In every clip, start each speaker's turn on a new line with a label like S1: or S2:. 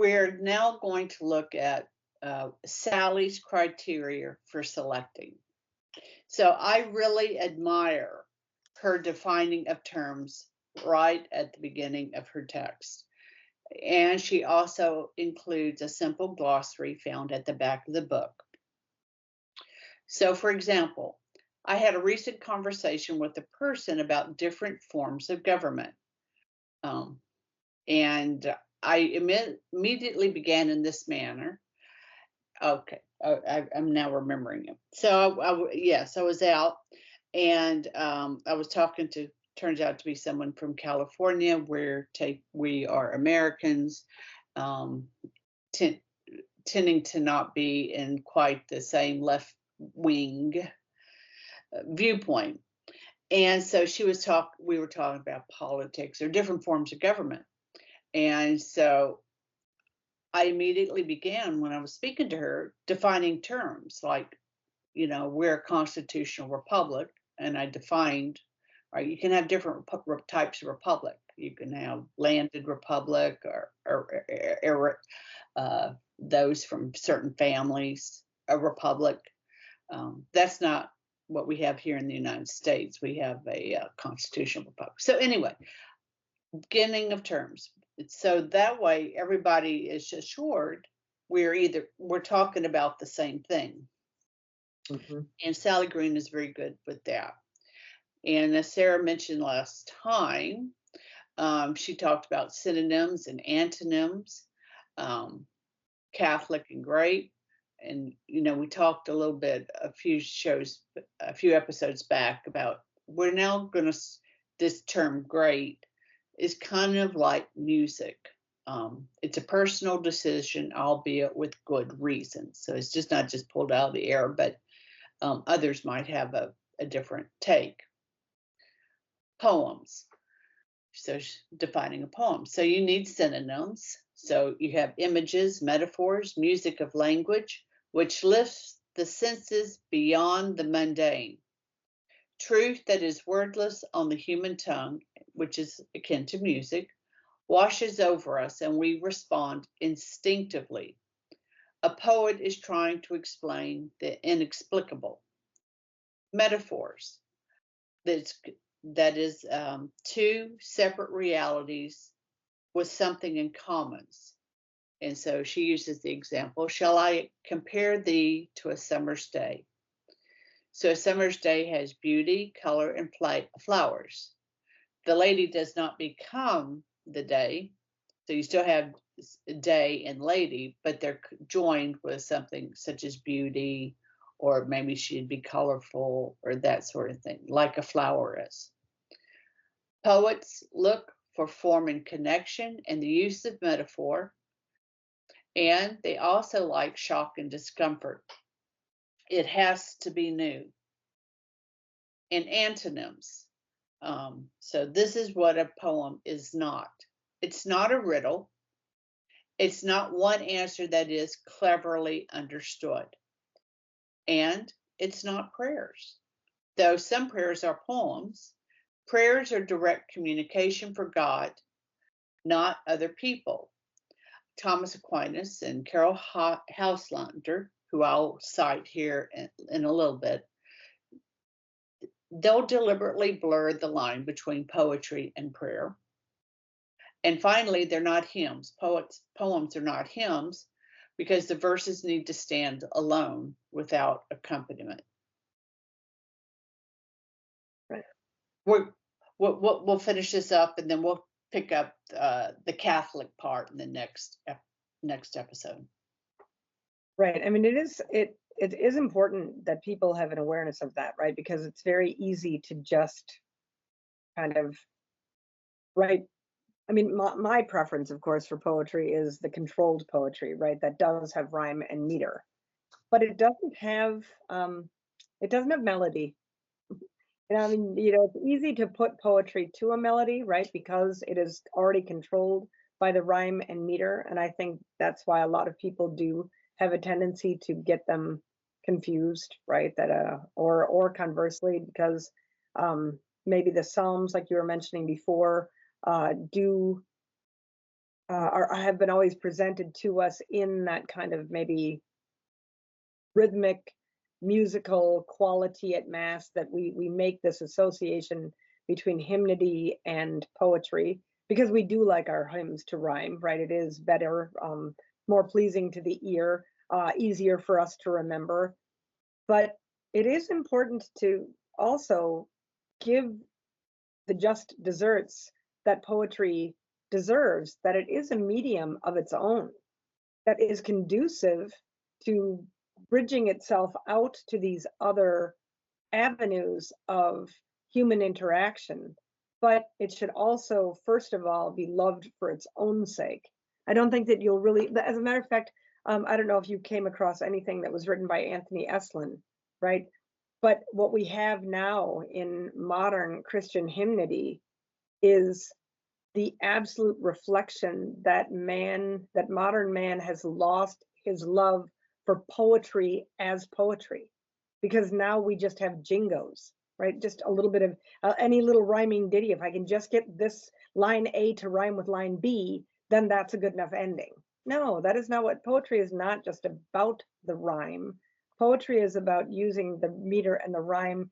S1: we're now going to look at Sally's criteria for selecting. So I really admire her defining of terms right at the beginning of her text. And she also includes a simple glossary found at the back of the book. So, for example, I had a recent conversation with a person about different forms of government. Um, and I immediately began in this manner. Okay, I'm now remembering it. So, yes, I was out and I was talking to, turns out to be someone from California, where we are Americans, um, tending to not be in quite the same left wing viewpoint. And so we were talking about politics or different forms of government. And so I immediately began, when I was speaking to her, defining terms like, we're a constitutional republic. And I defined, right, you can have different types of republic. You can have landed republic or those from certain families, a republic. That's not what we have here in the United States. We have a constitutional republic. So anyway, beginning of terms. So that way everybody is assured we're talking about the same thing.
S2: Mm-hmm.
S1: And Sally Green is very good with that. And as Sarah mentioned last time, she talked about synonyms and antonyms, Catholic and great. And, we talked a little bit, a few episodes back about we're now going to, this term great is kind of like music. It's a personal decision, albeit with good reason. So it's just not just pulled out of the air, but others might have a different take. Poems. So defining a poem. So you need synonyms. So you have images, metaphors, music of language, which lifts the senses beyond the mundane. Truth that is wordless on the human tongue, which is akin to music, washes over us and we respond instinctively. A poet is trying to explain the inexplicable. Metaphors. That is two separate realities with something in common. And so she uses the example, shall I compare thee to a summer's day? So a summer's day has beauty, color, and flowers. The lady does not become the day. So you still have day and lady, but they're joined with something such as beauty, or maybe she'd be colorful or that sort of thing, like a flower is. Poets look for form and connection and the use of metaphor, and they also like shock and discomfort. It has to be new. And antonyms. So this is what a poem is not. It's not a riddle. It's not one answer that is cleverly understood. And it's not prayers. Though some prayers are poems, prayers are direct communication for God, not other people. Thomas Aquinas and Carol Houselander, who I'll cite here in a little bit, they'll deliberately blur the line between poetry and prayer. And finally, they're not hymns. Poems are not hymns because the verses need to stand alone without accompaniment.
S2: Right.
S1: We'll finish this up and then we'll pick up the Catholic part in the next episode.
S2: Right. I mean, it is important that people have an awareness of that, right? Because it's very easy to just kind of write. I mean, my preference, of course, for poetry is the controlled poetry, right? That does have rhyme and meter, but it doesn't have melody. I mean, it's easy to put poetry to a melody, right? Because it is already controlled by the rhyme and meter. And I think that's why a lot of people do have a tendency to get them confused, right? Or conversely, because maybe the Psalms, like you were mentioning before, do have been always presented to us in that kind of maybe rhythmic, musical quality at mass, that we make this association between hymnody and poetry, because we do like our hymns to rhyme, right? It is better, more pleasing to the ear, easier for us to remember. But it is important to also give the just deserts that poetry deserves, that it is a medium of its own, that is conducive to bridging itself out to these other avenues of human interaction. But it should also, first of all, be loved for its own sake. I don't think that you'll really, as a matter of fact, I don't know if you came across anything that was written by Anthony Eslin, right? But what we have now in modern Christian hymnody is the absolute reflection that modern man has lost his love for poetry as poetry, because now we just have jingos, right? Just a little bit of any little rhyming ditty. If I can just get this line A to rhyme with line B, then that's a good enough ending. No, that is not what poetry is. Not just about the rhyme. Poetry is about using the meter and the rhyme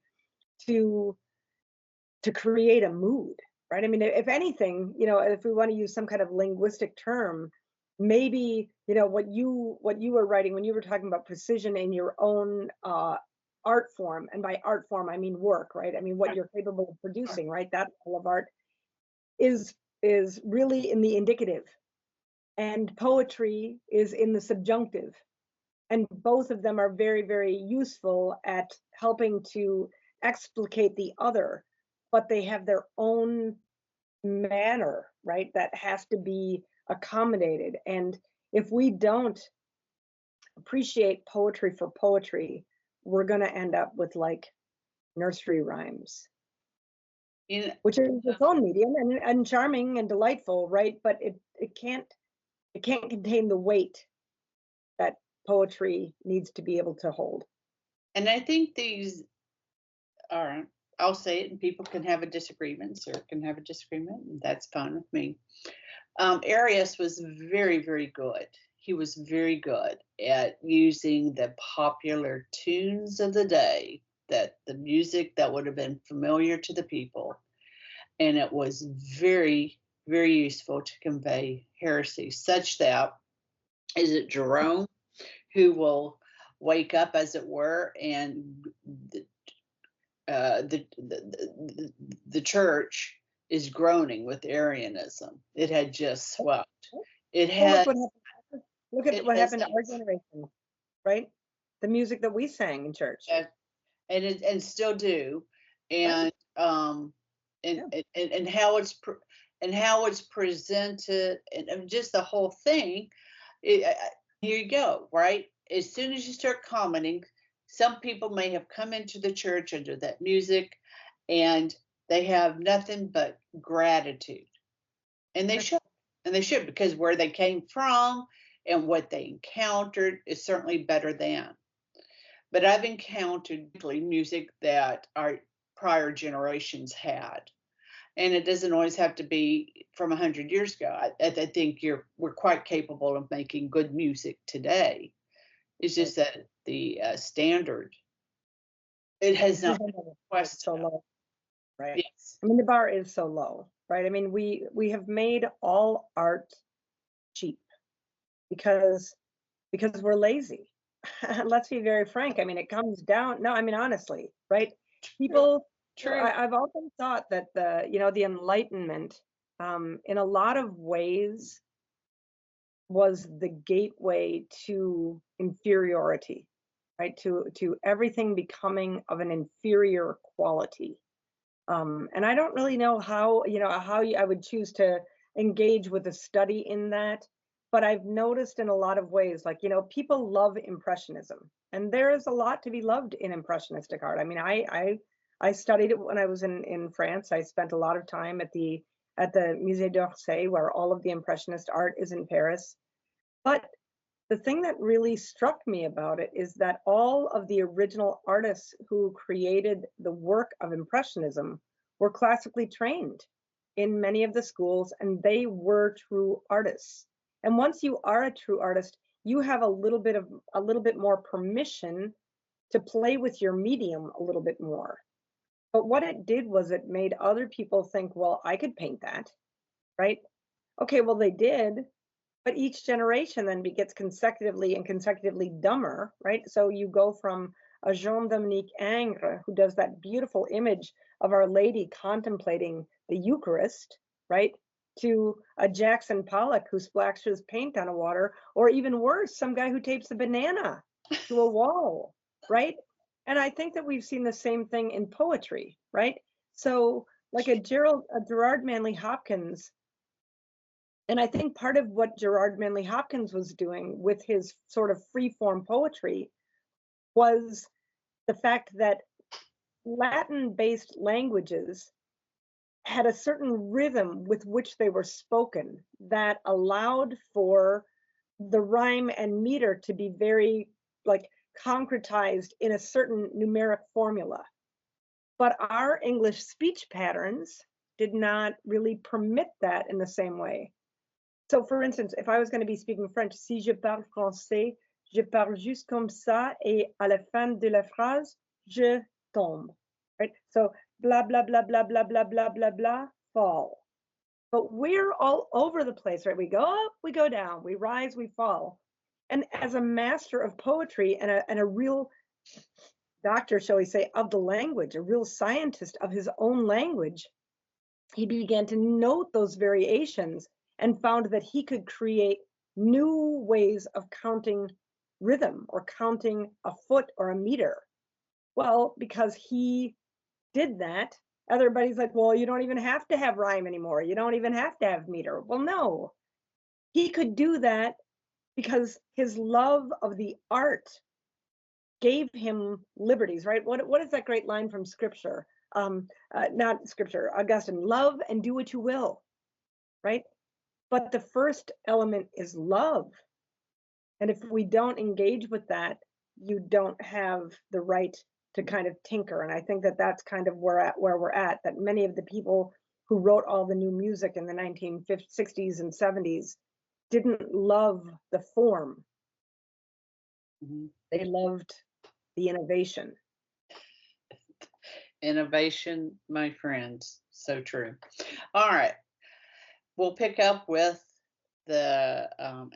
S2: to create a mood, right? I mean, if anything, if we want to use some kind of linguistic term, maybe what you were writing when you were talking about precision in your own art form, and by art form I mean work, right? I mean what you're capable of producing, right? That all of art is really in the indicative, and poetry is in the subjunctive, and both of them are very, very useful at helping to explicate the other, but they have their own manner, right? That has to be accommodated. And if we don't appreciate poetry for poetry, we're going to end up with like nursery rhymes,
S1: You
S2: which is its own medium and charming and delightful, right? But it can't contain the weight that poetry needs to be able to hold.
S1: and I think these are, I'll say it, and people can have a disagreement, or can have a disagreement, and that's fine with me. Arias was very, very good. He was very good at using the popular tunes of the day, that the music that would have been familiar to the people, and it was very, very useful to convey heresy, such that, is it Jerome who will wake up, as it were, and the church is groaning with Arianism. It had just swept. It
S2: Well,
S1: had
S2: look at
S1: it
S2: what
S1: has
S2: happened to our generation, right? The music that we sang in church,
S1: and still do,
S2: right?
S1: and
S2: Yeah.
S1: and how it's presented, and just the whole thing. Here you go, right? As soon as you start commenting, some people may have come into the church under that music, and they have nothing but gratitude, and they should, because where they came from and what they encountered is certainly better than. But I've encountered music that our prior generations had, and it doesn't always have to be from 100 years ago. I think we're quite capable of making good music today. It's just that the standard, it has not been
S2: So
S1: questioned.
S2: low, right?
S1: Yes,
S2: I mean, the bar is so low, right? I mean, we have made all art cheap because we're lazy. Let's be very frank. I mean, it comes down. No, I mean, honestly, right?
S1: true,
S2: People,
S1: true.
S2: I've often thought that the Enlightenment, in a lot of ways, was the gateway to inferiority, right? To everything becoming of an inferior quality. And I don't really know how, I would choose to engage with a study in that. But I've noticed in a lot of ways, like, people love Impressionism, and there is a lot to be loved in Impressionistic art. I mean, I studied it when I was in France. I spent a lot of time at the Musée d'Orsay, where all of the Impressionist art is in Paris. But the thing that really struck me about it is that all of the original artists who created the work of Impressionism were classically trained. in many of the schools, and they were true artists. And once you are a true artist, you have a little bit more permission to play with your medium a little bit more. But what it did was it made other people think, well, I could paint that, right? Okay, well, they did, but each generation then gets consecutively dumber, right? So you go from a Jean-Dominique Ingres, who does that beautiful image of Our Lady contemplating the Eucharist, right? To a Jackson Pollock who splashes paint on a water, or even worse, some guy who tapes a banana to a wall, right? And I think that we've seen the same thing in poetry, right? So like a Gerard Manley Hopkins, and I think part of what Gerard Manley Hopkins was doing with his sort of free form poetry was the fact that Latin based languages had a certain rhythm with which they were spoken that allowed for the rhyme and meter to be very like concretized in a certain numeric formula. But our English speech patterns did not really permit that in the same way. So, for instance, if I was going to be speaking French, si je parle français, je parle juste comme ça, et à la fin de la phrase, je tombe. Right? So, blah, blah, blah, blah, blah, blah, blah, blah, blah, fall. But we're all over the place, right? We go up, we go down, we rise, we fall. And as a master of poetry and a real doctor, shall we say, of the language, a real scientist of his own language, he began to note those variations and found that he could create new ways of counting rhythm or counting a foot or a meter. Well, because he did that, everybody's like, well, you don't even have to have rhyme anymore. You don't even have to have meter. Well, no, he could do that because his love of the art gave him liberties, right? What is that great line from scripture? Not scripture, Augustine, love and do what you will, right? But the first element is love. And if we don't engage with that, you don't have the right to kind of tinker. And I think that that's kind of where we're at, that many of the people who wrote all the new music in the 1960s and 70s didn't love the form.
S1: Mm-hmm.
S2: They loved the innovation.
S1: Innovation, my friends. So true. All right. We'll pick up with the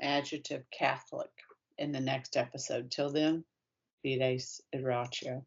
S1: adjective Catholic in the next episode. Till then, Fides Irratio.